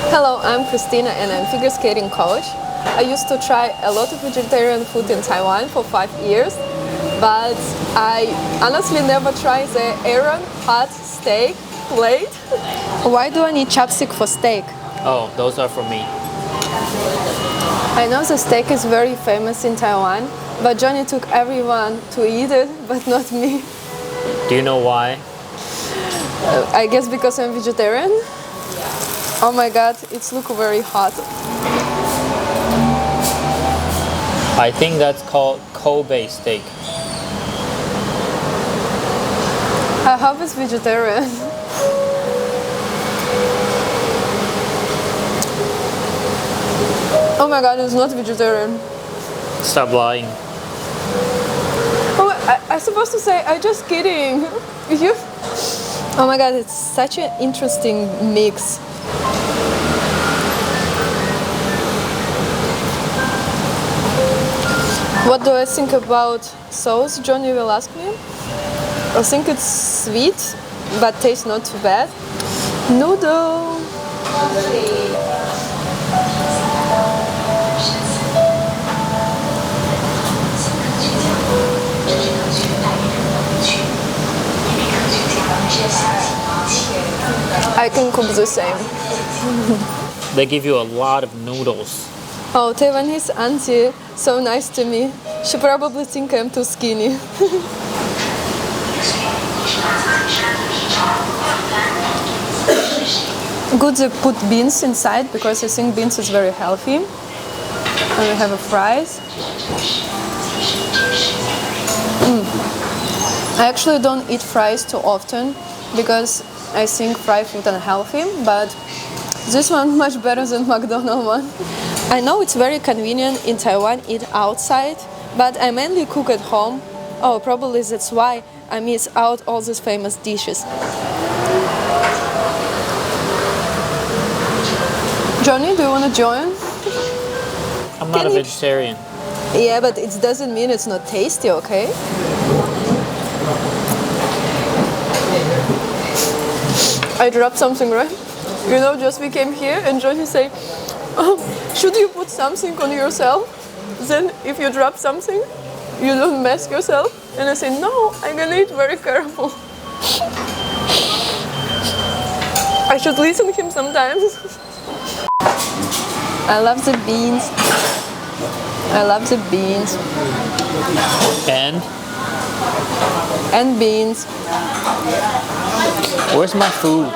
Hello, I'm Christina and I'm figure skating coach. I used to try a lot of vegetarian food in Taiwan for 5 years, but I honestly never tried the Aaron hot steak plate. Why do I need chopstick for steak? Oh, those are for me. I know the steak is very famous in Taiwan, but Johnny took everyone to eat it, but not me. Do you know why? I guess because I'm vegetarian. Oh my god, it's look very hot. I think that's called Kobe steak. I hope it's vegetarian. Oh my god, it's not vegetarian. Stop lying. Oh, I'm supposed to say, I'm just kidding. You? Oh my god, it's such an interesting mix. What do I think about sauce? Johnny will ask me. I think it's sweet, but tastes not too bad. Noodle. I can cook the same. They give you a lot of noodles. Oh, Taiwanese auntie, so nice to me. She probably think I'm too skinny. Good to put beans inside because I think beans is very healthy. And we have a fries. I actually don't eat fries too often because I think fried food unhealthy, but this one much better than McDonald's one. I know it's very convenient in Taiwan eat outside, but I mainly cook at home. Oh, probably that's why I miss out all these famous dishes. Johnny, do you want to join? I'm not a vegetarian. Yeah, but it doesn't mean it's not tasty, okay? I dropped something, right? You know, just we came here and Johnny say, oh, should you put something on yourself? Then if you drop something, you don't mess yourself. And I say, no, I'm gonna eat very careful. I should listen to him sometimes. I love the beans. I love the beans. And beans. Where's my food?